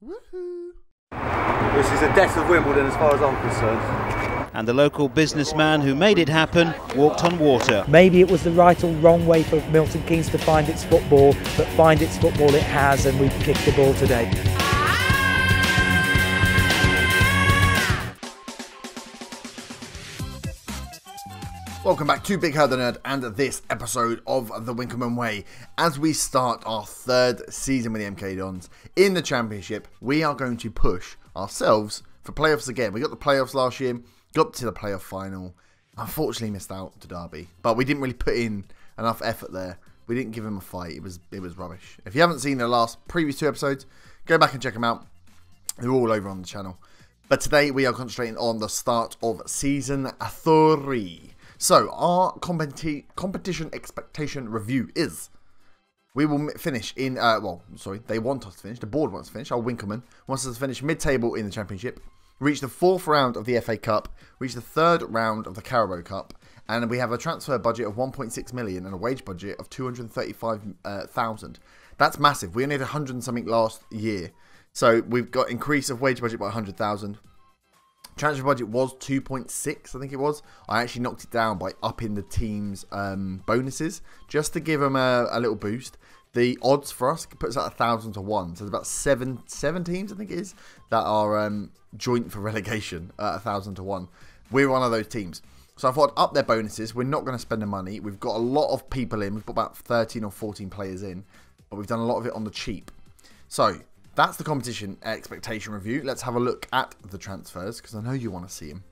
Woohoo! This is the death of Wimbledon as far as I'm concerned. And the local businessman who made it happen walked on water. Maybe it was the right or wrong way for Milton Keynes to find its football, but find its football it has, and we've kicked the ball today. Welcome back to Big Head the Nerd and this episode of The Winkelman Way. As we start our third season with the MK Dons in the Championship, we are going to push ourselves for playoffs again. We got the playoffs last year, got to the playoff final, unfortunately missed out to Derby, but we didn't really put in enough effort there. We didn't give him a fight. It was rubbish. If you haven't seen the previous two episodes, go back and check them out. They're all over on the channel. But today we are concentrating on the start of season 3. So, our competition expectation review is, we will finish in, they want us to finish, the board wants to finish, our Winkelman wants us to finish mid-table in the Championship, reach the 4th round of the FA Cup, reach the 3rd round of the Carabao Cup, and we have a transfer budget of 1.6 million and a wage budget of 235,000. That's massive. We only had 100 and something last year, so we've got increase of wage budget by 100,000. Transfer budget was 2.6, I think it was. I actually knocked it down by upping the team's bonuses just to give them a little boost. The odds for us puts out 1,000 to 1. So there's about seven teams, I think it is, that are joint for relegation at 1,000 to 1. We're one of those teams. So I thought I'd up their bonuses. We're not going to spend the money. We've got a lot of people in. We've got about 13 or 14 players in. But we've done a lot of it on the cheap. So that's the competition expectation review. Let's have a look at the transfers, because I know you want to see them.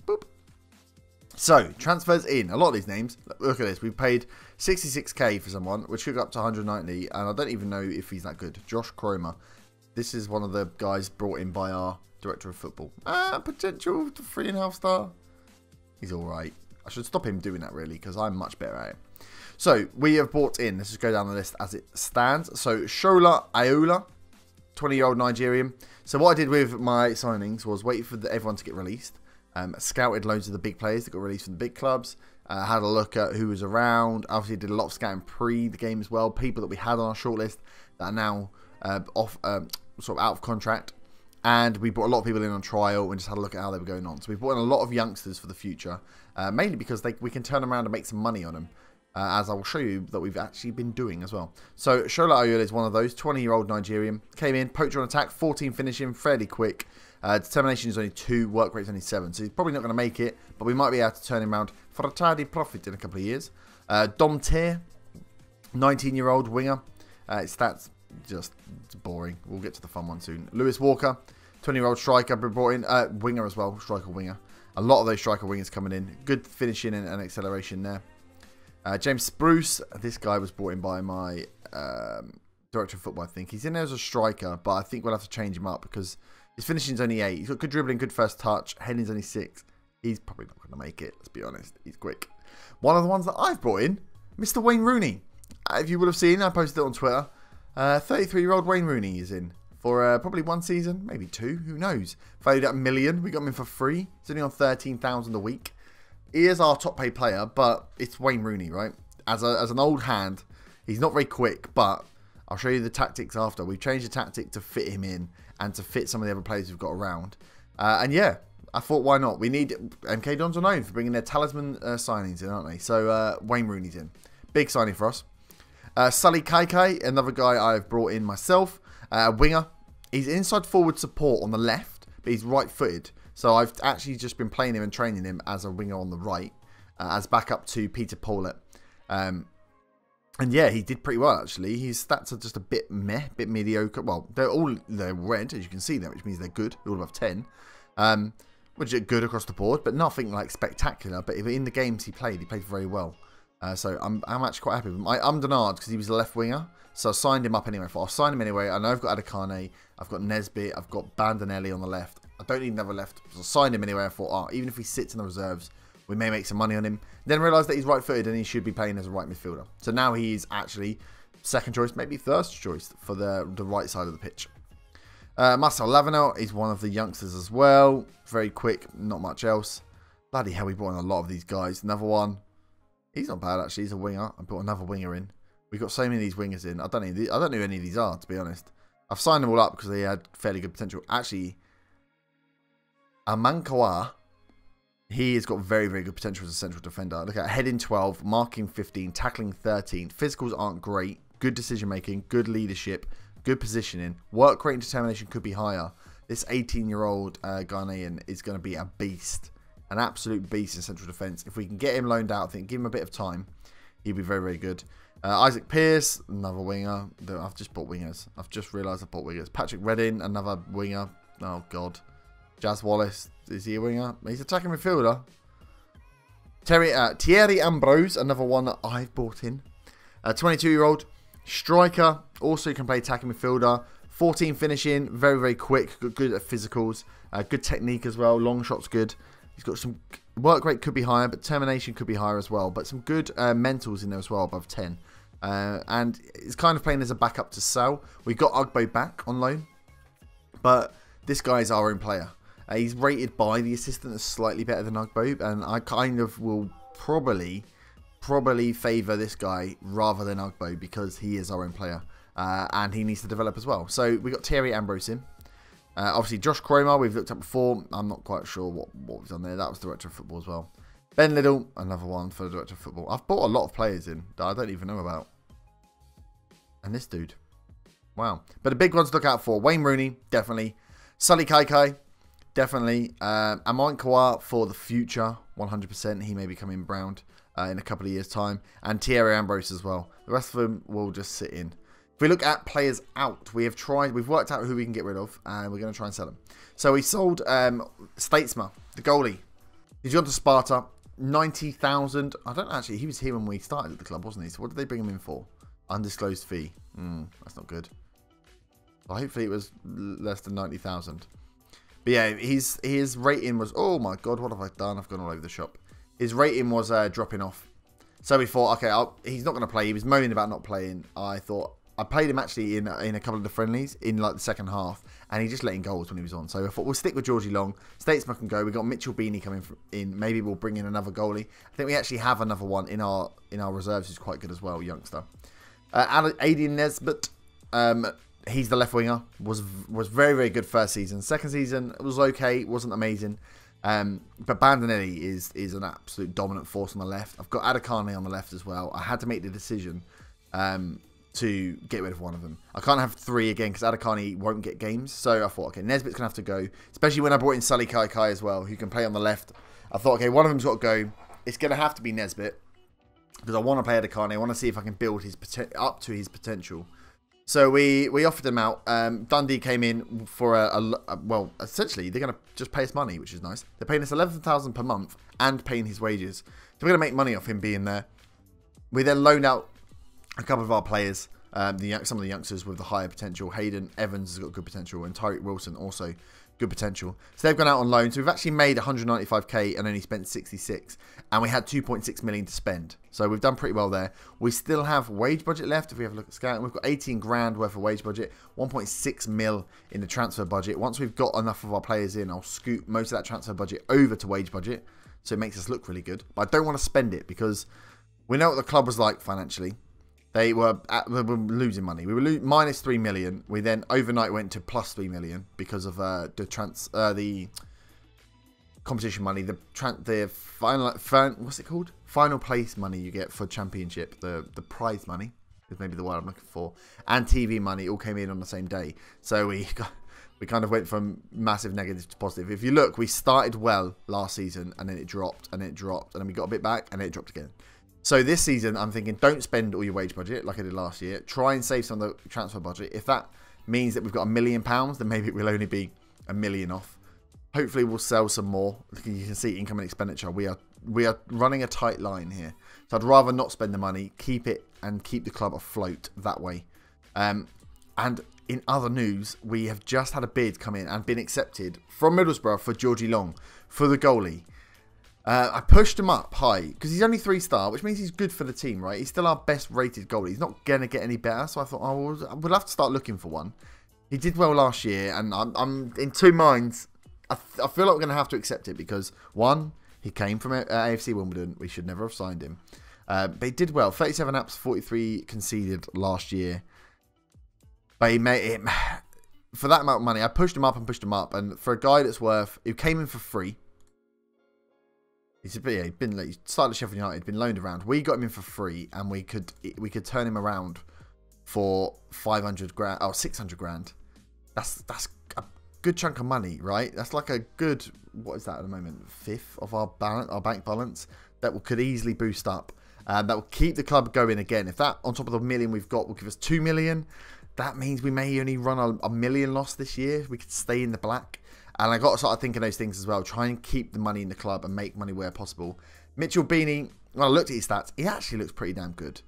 Boop. So, transfers in. A lot of these names. Look at this. We've paid 66k for someone, which should go up to 190, and I don't even know if he's that good. Josh Cromer. This is one of the guys brought in by our director of football. Potential 3.5 star. He's alright. I should stop him doing that, really, because I'm much better at it. So, we have brought in, let's just go down the list as it stands. So, Shola Ayola, 20-year-old Nigerian. So what I did with my signings was wait for everyone to get released. Scouted loads of the big players that got released from the big clubs. Had a look at who was around. Obviously did a lot of scouting pre the game as well. People that we had on our shortlist that are now sort of out of contract. And we brought a lot of people in on trial and just had a look at how they were going on. So we brought in a lot of youngsters for the future. Mainly because we can turn around and make some money on them. As I will show you that we've actually been doing as well. So, Shola Ayola is one of those, 20-year-old Nigerian. Came in, poacher on attack, 14 finishing, fairly quick. Determination is only 2, work rate is only 7. So, he's probably not going to make it, but we might be able to turn him around for a tidy profit in a couple of years. Dom Tier, 19-year-old winger. His stats, just boring. We'll get to the fun one soon. Lewis Walker, 20-year-old striker, been brought in. Winger as well, striker winger. A lot of those striker wingers coming in. Good finishing and acceleration there. James Spruce, this guy was brought in by my director of football, I think. He's in there as a striker, but I think we'll have to change him up because his finishing's only 8. He's got good dribbling, good first touch. Heading's only 6. He's probably not going to make it, let's be honest. He's quick. One of the ones that I've brought in, Mr. Wayne Rooney. If you would have seen, I posted it on Twitter. 33-year-old Wayne Rooney is in for probably 1 season, maybe 2, who knows. Valued at $1 million. We got him in for free. He's only on 13,000 a week. He is our top paid player, but it's Wayne Rooney, right? As an old hand, he's not very quick, but I'll show you the tactics after. We've changed the tactic to fit him in and to fit some of the other players we've got around. And yeah, I thought, why not? We need, MK Dons are known for bringing their talisman signings in, aren't they? So Wayne Rooney's in. Big signing for us. Sully Kaikai, another guy I've brought in myself. Winger. He's inside forward support on the left, but he's right-footed. So I've actually just been playing him and training him as a winger on the right, as backup to Peter Paulett. And yeah, he did pretty well actually. His stats are just a bit mediocre. Well, they're red, as you can see there, which means they're good. They're all above 10, which are good across the board, but nothing like spectacular. But in the games he played very well. So I'm actually quite happy with him. I'm Denard because he was a left winger, so I signed him up anyway. I'll sign him anyway. I know I've got Adekane, I've got Nesbitt, I've got Bandinelli on the left. I don't need another left, so I signed him anyway. I thought, even if he sits in the reserves, we may make some money on him. Then realised that he's right-footed and he should be playing as a right midfielder. So now he's actually second choice, maybe third choice for the right side of the pitch. Marcel Lavenel is one of the youngsters as well. Very quick, not much else. Bloody hell, we brought in a lot of these guys. Another one. He's not bad, actually. He's a winger. I brought another winger in. We've got so many of these wingers in. I don't know who any of these are, to be honest. I've signed them all up because they had fairly good potential. Actually, Amankawa, he has got very, very good potential as a central defender. Look at heading 12, marking 15, tackling 13. Physicals aren't great. Good decision making, good leadership, good positioning. Work rate and determination could be higher. This 18-year-old Ghanaian is going to be a beast. An absolute beast in central defence. If we can get him loaned out, I think, give him a bit of time, he'd be very, very good. Isaac Pearce, another winger. I've just bought wingers. I've just realised I bought wingers. Patrick Redding, another winger. Oh, God. Jazz Wallace, is he a winger? He's attacking midfielder. Thierry Ambrose, another one that I've bought in. 22-year-old striker, also can play attacking midfielder. 14 finishing, very, very quick, good at physicals, good technique as well. Long shot's good. He's got some work rate could be higher, but termination could be higher as well. But some good mentals in there as well, above 10. And it's kind of playing as a backup to Sal. We got Ugbo back on loan, but this guy is our own player. He's rated by the assistant as slightly better than Ugbo, and I kind of will probably favour this guy rather than Ugbo because he is our own player, and he needs to develop as well. So we got Thierry Ambrose in. Obviously, Josh Cromer, we've looked at before. I'm not quite sure what was on there. That was Director of Football as well. Ben Liddell, another one for the Director of Football. I've bought a lot of players in that I don't even know about. And this dude. Wow. But the big ones to look out for. Wayne Rooney, definitely. Sully Kaikai, definitely. Amon Kawar for the future, 100%. He may be coming brown in a couple of years' time. And Thierry Ambrose as well. The rest of them will just sit in. If we look at players out, we've worked out who we can get rid of, and we're going to try and sell them. So we sold Statesma, the goalie. He's gone to Sparta, 90,000. I don't actually, he was here when we started at the club, wasn't he? So what did they bring him in for? Undisclosed fee. That's not good. Well, hopefully it was less than 90,000. But yeah, his rating was, oh my God, what have I done? I've gone all over the shop. His rating was dropping off. So we thought, okay, he's not going to play. He was moaning about not playing. I played him actually in a couple of the friendlies in like the second half, and he just let in goals when he was on. So I thought we'll stick with Georgie Long. Statesman can go. We got Mitchell Beanie coming in. Maybe we'll bring in another goalie. I think we actually have another one in our reserves who's quite good as well, youngster. Aiden Nesbitt, he's the left winger. Was very, very good first season. Second season was okay. Wasn't amazing. But Bandinelli is an absolute dominant force on the left. I've got Adekane on the left as well. I had to make the decision to get rid of one of them. I can't have three again because Adekane won't get games. So I thought, okay, Nesbitt's going to have to go. Especially when I brought in Sully Kaikai as well, who can play on the left. I thought, okay, one of them's got to go. It's going to have to be Nesbitt because I want to play Adekane. I want to see if I can build his up to his potential. So we offered him out. Dundee came in for well, essentially, they're going to just pay us money, which is nice. They're paying us $11,000 per month and paying his wages. So we're going to make money off him being there. We then loaned out a couple of our players, some of the youngsters with the higher potential. Hayden Evans has got good potential, and Tyreek Wilson also good potential. So they've gone out on loan. So we've actually made 195k and only spent 66, and we had 2.6 million to spend. So we've done pretty well there. We still have wage budget left. If we have a look at scouting, we've got 18 grand worth of wage budget, 1.6 mil in the transfer budget. Once we've got enough of our players in, I'll scoot most of that transfer budget over to wage budget, so it makes us look really good. But I don't want to spend it because we know what the club was like financially. They were losing money. We were minus 3 million. We then overnight went to plus 3 million because of the competition money, the final what's it called? Final place money you get for championship, the prize money is maybe the word I'm looking for, and TV money all came in on the same day. So we kind of went from massive negative to positive. If you look, we started well last season, and then it dropped, and it dropped, and then we got a bit back, and then it dropped again. So this season, I'm thinking, don't spend all your wage budget like I did last year. Try and save some of the transfer budget. If that means that we've got £1 million, then maybe it will only be £1 million off. Hopefully, we'll sell some more. You can see income and expenditure. We are running a tight line here. So I'd rather not spend the money, keep it, and keep the club afloat that way. And in other news, we have just had a bid come in and been accepted from Middlesbrough for Georgie Long, for the goalie. I pushed him up high because he's only 3-star, which means he's good for the team, right? He's still our best rated goalie. He's not going to get any better. So I thought, oh, we'll have to start looking for one. He did well last year, and I'm in two minds. I feel like we're going to have to accept it because, one, he came from AFC Wimbledon. We should never have signed him. But he did well. 37 apps, 43 conceded last year. But for that amount of money, I pushed him up and pushed him up. And for a guy that's worth, who came in for free, he's been like, he started at Sheffield United, been loaned around. We got him in for free, and we could turn him around for 500 grand, oh 600 grand. That's a good chunk of money, right? That's like a good, what is that at the moment? Fifth of our bank balance that could easily boost up. That will keep the club going again. If that on top of the million we've got will give us 2 million, that means we may only run a million loss this year. We could stay in the black. And I got to start thinking those things as well. Try and keep the money in the club and make money where possible. Mitchell Beanie, when I looked at his stats, he actually looks pretty damn good.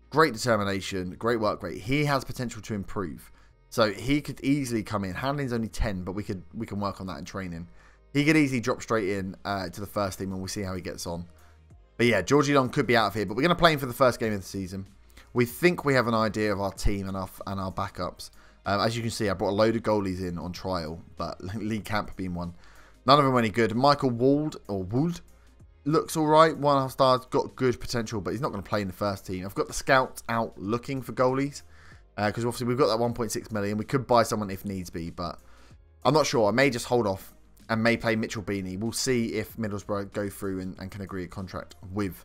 Great determination, great work rate. He has potential to improve. So he could easily come in. Handling's only 10, but we can work on that in training. He could easily drop straight in to the first team, and we'll see how he gets on. But yeah, Georgie Long could be out of here, but we're going to play him for the first game of the season. We think we have an idea of our team and our backups. As you can see, I brought a load of goalies in on trial, but Lee Camp being one. None of them were any good. Michael Wold looks all right. 1.5 stars, got good potential, but he's not going to play in the first team. I've got the scouts out looking for goalies because obviously we've got that 1.6 million. We could buy someone if needs be, but I'm not sure. I may just hold off and may play Mitchell Beanie. We'll see if Middlesbrough go through and can agree a contract with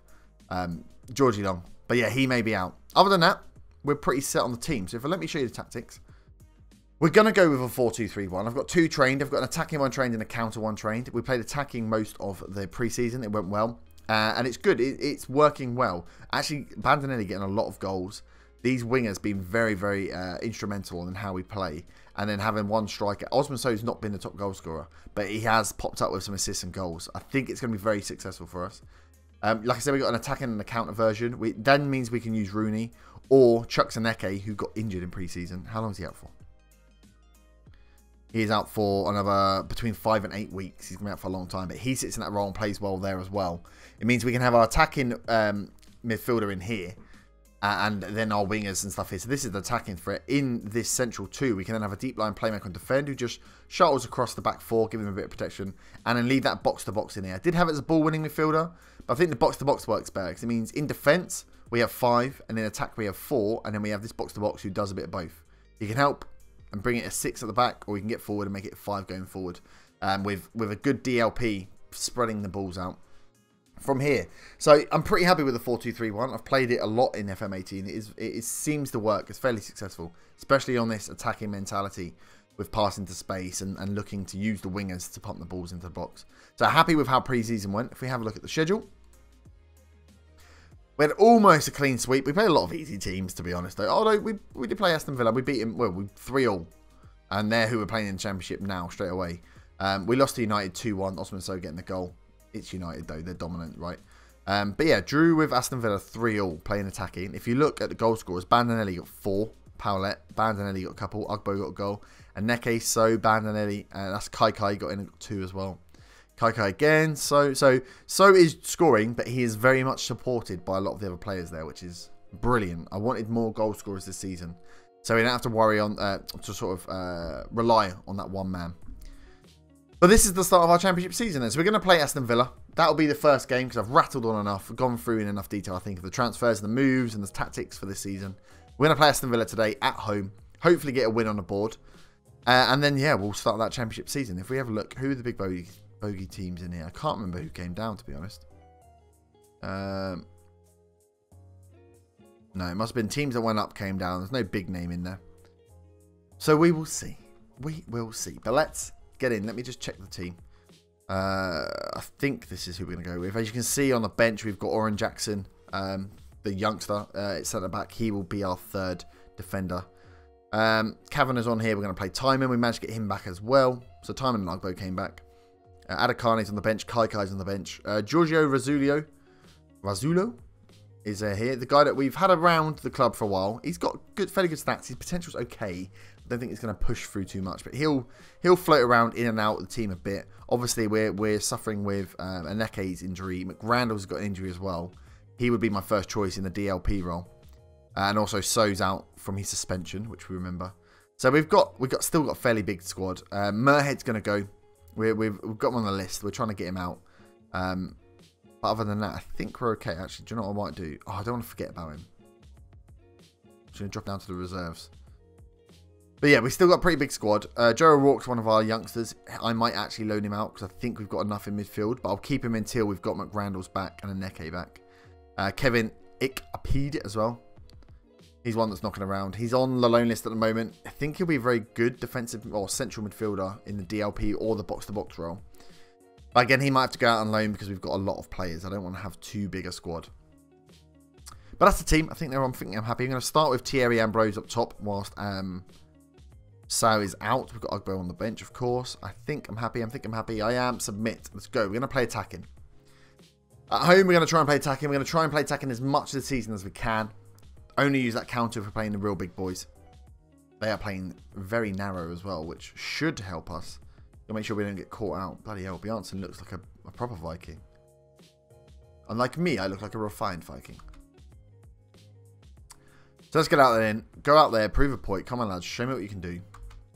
Georgie Long. But yeah, he may be out. Other than that, we're pretty set on the team. So let me show you the tactics. We're going to go with a 4-2-3-1. I've got 2 trained. I've got an attacking one trained and a counter one trained. We played attacking most of the preseason. It went well. And it's good. It's working well. Actually, Bandinelli getting a lot of goals. These wingers being very, very instrumental in how we play. And then having one striker. Osman So's not been the top goal scorer, but he has popped up with some assists and goals. I think it's going to be very successful for us. Like I said, we've got an attacking and a counter version. That means we can use Rooney or Chuck Zaneke, who got injured in pre-season. How long is he out for? He is out for another between 5 and 8 weeks. He's going to be out for a long time, but he sits in that role and plays well there as well. It means we can have our attacking midfielder in here and then our wingers and stuff here. So this is the attacking threat. In this central 2, we can then have a deep line playmaker and defend who just shuttles across the back 4, giving him a bit of protection, and then leave that box-to-box in here. I did have it as a ball-winning midfielder, but I think the box-to-box works better because it means in defence we have 5, and in attack we have 4, and then we have this box-to-box who does a bit of both. He can help and bring it a 6 at the back, or we can get forward and make it 5 going forward with a good DLP spreading the balls out from here. So I'm pretty happy with the 4-2-3-1. I've played it a lot in FM18. It seems to work. It's fairly successful, especially on this attacking mentality with passing to space and looking to use the wingers to pump the balls into the box. So happy with how pre-season went. If we have a look at the schedule, we had almost a clean sweep. We played a lot of easy teams, to be honest, though. Although we did play Aston Villa. We beat him, well, we 3-3. And they're who we're playing in the Championship now, straight away. We lost to United 2-1. Osman So getting the goal. It's United, though. They're dominant, right? But yeah, drew with Aston Villa 3-3, playing attacking. If you look at the goal scorers, Bandinelli got 4. Paulette, Bandinelli got a couple. Ugbo got a goal. And Neke, So, Bandinelli. That's Kai got in and got 2 as well. Kai again. So is scoring, but he is very much supported by a lot of the other players there, which is brilliant. I wanted more goal scorers this season, so we don't have to worry on to sort of rely on that one man. But this is the start of our Championship season, then. So we're going to play Aston Villa. That'll be the first game because I've rattled on enough, gone through in enough detail, I think, of the transfers, and the moves, and the tactics for this season. We're going to play Aston Villa today at home. Hopefully get a win on the board, and then yeah, we'll start that Championship season. If we have a look, who are the big bogey teams in here? I can't remember who came down, to be honest. No, it must have been teams that went up came down. There's no big name in there. So we will see. We will see. But let's get in. Let me just check the team. I think this is who we're going to go with. As you can see on the bench, we've got Oren Jackson, the youngster at centre back. He will be our 3rd defender. Kavanagh's on here. We're going to play Timon. We managed to get him back as well. So Timon and Ugbo came back. Adekane's on the bench. Kaikai's on the bench. Giorgio Razzulo is here. The guy that we've had around the club for a while. He's got fairly good stats. His potential's okay. I don't think he's going to push through too much, but he'll float around in and out of the team a bit. Obviously, we're suffering with Aneke's injury. McRandall's got an injury as well. He would be my first choice in the DLP role, and also So's out from his suspension, which we remember. So we've still got a fairly big squad. Merhead's going to go. We've got him on the list. We're trying to get him out. But other than that, I think we're okay. Actually, do you know what I might do? Oh, I don't want to forget about him. I'm just going to drop down to the reserves. But yeah, we still got a pretty big squad. Joe O'Rourke's one of our youngsters. I might actually loan him out because I think we've got enough in midfield. But I'll keep him until we've got McRandall's back and a Neke back. Kevin Ikapede as well. He's one that's knocking around. He's on the loan list at the moment. I think he'll be a very good defensive or central midfielder in the DLP or the box-to-box role. But again, he might have to go out on loan because we've got a lot of players. I don't want to have too big a squad. But that's the team. I think I'm happy. I'm going to start with Thierry Ambrose up top whilst Sao is out. We've got Ugbo on the bench, of course. I think I'm happy. I am. Submit. Let's go. We're going to play attacking. At home, we're going to try and play attacking. We're going to try and play attacking as much of the season as we can. Only use that counter if we're playing the real big boys. They are playing very narrow as well, which should help us. We'll make sure we don't get caught out. Bloody hell, Bjarnason looks like a proper Viking. Unlike me, I look like a refined Viking. So let's get out there then. Go out there, prove a point. Come on, lads. Show me what you can do.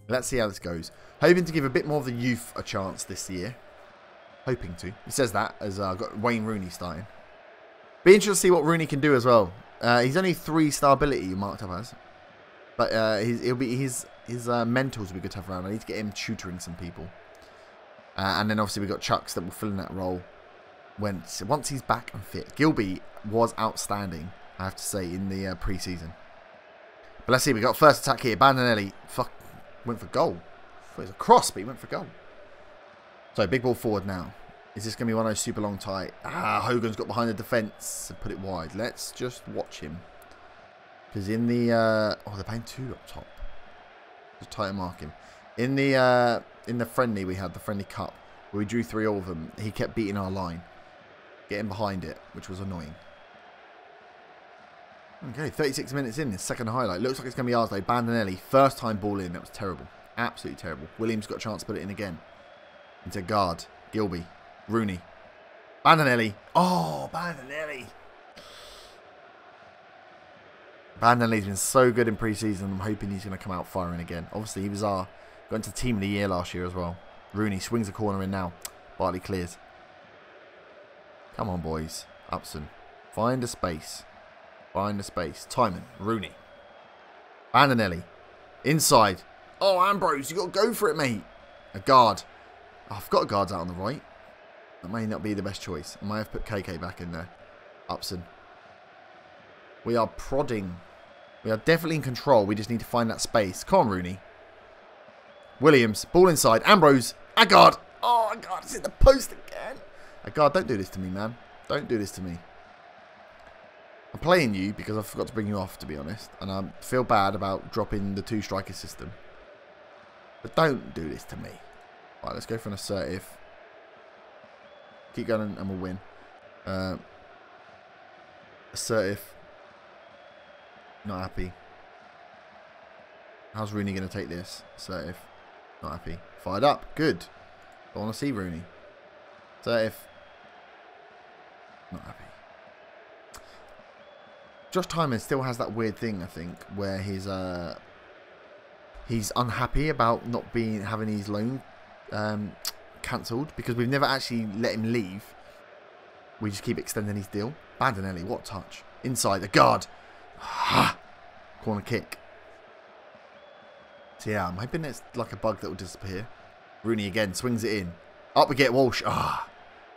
Let's see how this goes. Hoping to give a bit more of the youth a chance this year. Hoping to. He says that as I've got Wayne Rooney starting. Be interested to see what Rooney can do as well. He's only 3-star ability marked up as. But his mentals will be good to have around. I need to get him tutoring some people. And then obviously we've got Chucks that will fill in that role once he's back and fit. Gilby was outstanding, I have to say, in the pre-season. But let's see, we got first attack here. Bandinelli went for goal. It was a cross, but he went for goal. So big ball forward now. Is this going to be one of those super long tight? Hogan's got behind the defence and put it wide. Let's just watch him. Because in the... they're playing 2 up top. Just tight and mark him. In the friendly we had, the friendly cup, where we drew 3 all of them, he kept beating our line. Getting behind it, which was annoying. Okay, 36 minutes in, this second highlight. Looks like it's going to be ours though. Bandinelli, first time ball in. That was terrible. Absolutely terrible. Williams got a chance to put it in again. Into guard. Gilby. Rooney. Bandinelli. Oh, Bandinelli. Bandinelli's been so good in pre-season. I'm hoping he's going to come out firing again. Obviously, he was got into Team of the Year last year as well. Rooney swings a corner in now. Bartley clears. Come on, boys. Upson. Find a space. Find a space. Timon. Rooney. Bandinelli. Inside. Oh, Ambrose, you got to go for it, mate. A guard. Oh, I've got guards out on the right. That may not be the best choice. I might have put KK back in there. Upson. We are prodding. We are definitely in control. We just need to find that space. Come on, Rooney. Williams. Ball inside. Ambrose. Agard. Oh, Agard. It's in the post again. Agard, don't do this to me, man. Don't do this to me. I'm playing you because I forgot to bring you off, to be honest. And I feel bad about dropping the 2-striker system. But don't do this to me. Right, let's go for an assertive. Keep going and we'll win. Assertive. Not happy. How's Rooney going to take this? Assertive. Not happy. Fired up. Good. I want to see Rooney. Assertive. Not happy. Josh Timon still has that weird thing, I think, where he's unhappy about not having his loan cancelled because we've never actually let him leave. We just keep extending his deal. Bandinelli, what touch? Inside, the guard. Corner kick. So yeah, I'm hoping it's like a bug that will disappear. Rooney again, swings it in. Up we get Walsh.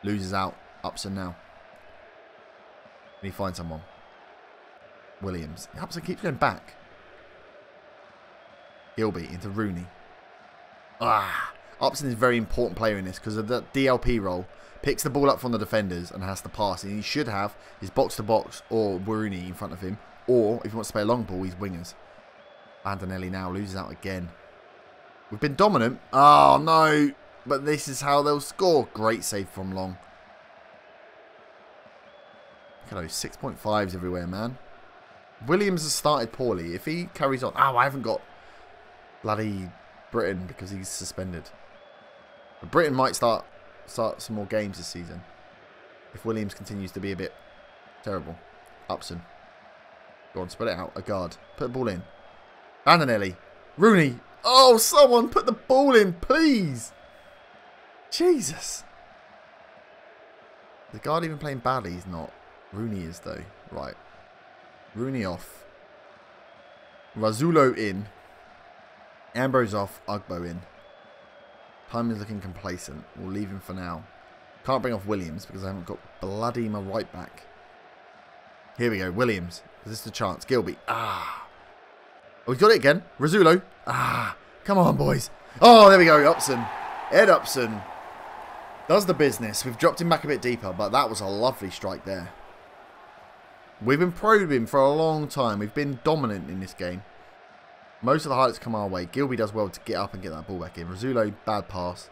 Loses out. Upson now. Can he find someone? Williams. Upson keeps going back. Gilby into Rooney. Upson is a very important player in this because of the DLP role. Picks the ball up from the defenders and has to pass. And he should have his box-to-box or Rooney in front of him. Or, if he wants to play a long ball, he's wingers. Bandinelli now loses out again. We've been dominant. Oh, no. But this is how they'll score. Great save from Long. Look at those 6.5s everywhere, man. Williams has started poorly. If he carries on... I haven't got bloody Britain because he's suspended. But Britain might start some more games this season. If Williams continues to be a bit terrible. Upson. Go on, spread it out. A guard. Put the ball in. Bandinelli. Rooney. Oh, someone put the ball in, please. Jesus. The guard even playing badly? He's not. Rooney is, though. Right. Rooney off. Razzulo in. Ambrose off, Ugbo in. Time is looking complacent. We'll leave him for now. Can't bring off Williams because I haven't got bloody my right back. Here we go. Williams. Is this the chance? Gilby. Ah. Oh, he's got it again. Rizzulo. Ah. Come on, boys. Oh, there we go. Upson. Ed Upson does the business. We've dropped him back a bit deeper, but that was a lovely strike there. We've been probing for a long time. We've been dominant in this game. Most of the highlights come our way. Gilby does well to get up and get that ball back in. Rizzulo, bad pass.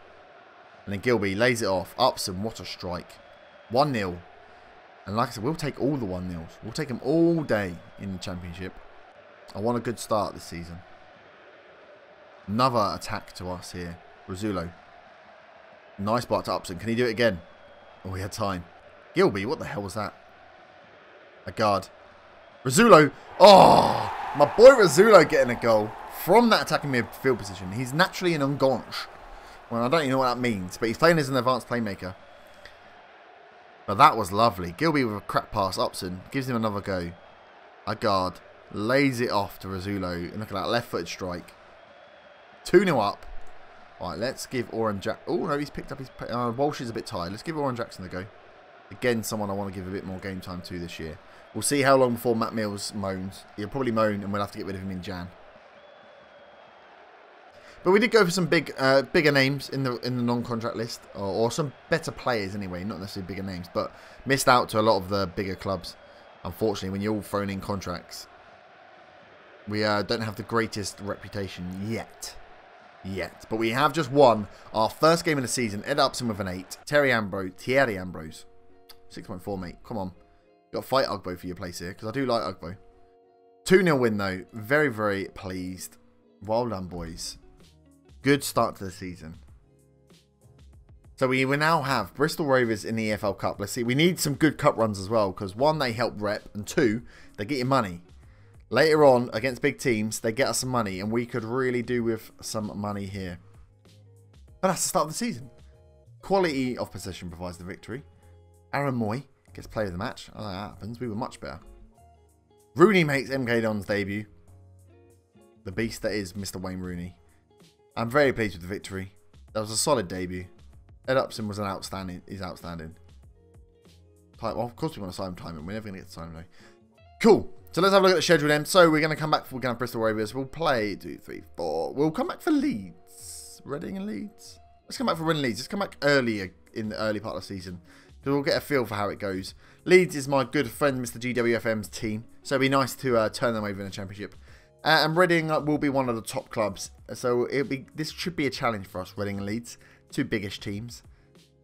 And then Gilby lays it off. Upson, what a strike. 1-0. And like I said, we'll take all the 1-0s. We'll take them all day in the Championship. I want a good start this season. Another attack to us here. Rizzulo. Nice block to Upson. Can he do it again? Oh, he had time. Gilby, what the hell was that? A guard. Rizzulo. Oh, my boy Rizzulo getting a goal from that attacking midfield position. He's naturally an enganche. Well, I don't even know what that means, but he's playing as an advanced playmaker. But that was lovely. Gilby with a crap pass. Upson gives him another go. A guard lays it off to Rizzulo. And look at that left-footed strike. 2-0 up. Alright, let's give Oran Jack... Oh, no, he's picked up his... Walsh is a bit tired. Let's give Oran Jackson a go. Again, someone I want to give a bit more game time to this year. We'll see how long before Matt Mills moans. He'll probably moan and we'll have to get rid of him in Jan. But we did go for some bigger names in the non-contract list. Or some better players anyway, not necessarily bigger names. But missed out to a lot of the bigger clubs. Unfortunately, when you're all thrown in contracts. We don't have the greatest reputation yet. But we have just won our first game of the season. Ed Upson with an 8. Thierry Ambrose. 6.4, mate. Come on. Got to fight Ugbo for your place here, because I do like Ugbo. 2-0 win, though. Very, very pleased. Well done, boys. Good start to the season. So we will now have Bristol Rovers in the EFL Cup. Let's see. We need some good cup runs as well, because 1, they help rep, and 2, they get you money. Later on, against big teams, they get us some money, and we could really do with some money here. But that's the start of the season. Quality of possession provides the victory. Aaron Moy gets player of the match. Oh, that happens. We were much better. Rooney makes MK Dons debut. The beast that is Mr. Wayne Rooney. I'm very pleased with the victory. That was a solid debut. Ed Upson was an outstanding. He's outstanding. Well, of course we want to sign him time. We're never going to get to sign him though. Cool. So let's have a look at the schedule then. So we're going to come back. We're going to have Bristol Rovers. We'll play 2, 3, 4. We'll come back for Leeds. Reading and Leeds. Let's come back for Reading and Leeds. Let's come back earlier in the early part of the season. Because we'll get a feel for how it goes. Leeds is my good friend Mr. GWFM's team. So it'd be nice to turn them over in the Championship. And Reading will be one of the top clubs. So this should be a challenge for us, Reading and Leeds. 2 biggish teams.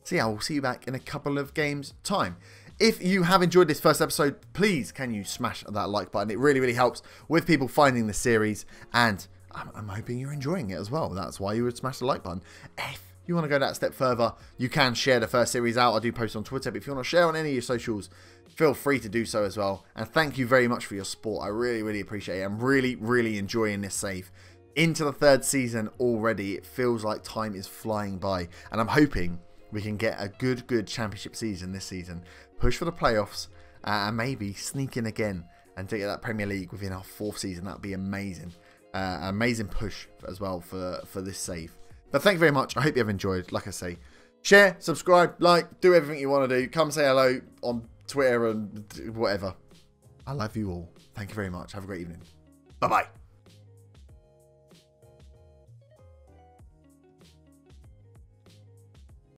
So yeah, we'll see you back in a couple of games' time. If you have enjoyed this first episode, please can you smash that like button. It really, really helps with people finding the series. And I'm hoping you're enjoying it as well. That's why you would smash the like button. If you want to go that step further, you can share the first series out. I do post on Twitter, but if you want to share on any of your socials, feel free to do so as well. And thank you very much for your support. I really, really appreciate it. I'm really, really enjoying this save. Into the 3rd season already. It feels like time is flying by. And I'm hoping we can get a good Championship season this season. Push for the playoffs and maybe sneak in again and take that Premier League within our 4th season. That would be amazing. Amazing push as well for this save. But thank you very much. I hope you have enjoyed. Like I say, share, subscribe, like, do everything you want to do. Come say hello on Twitter and whatever. I love you all. Thank you very much. Have a great evening. Bye-bye.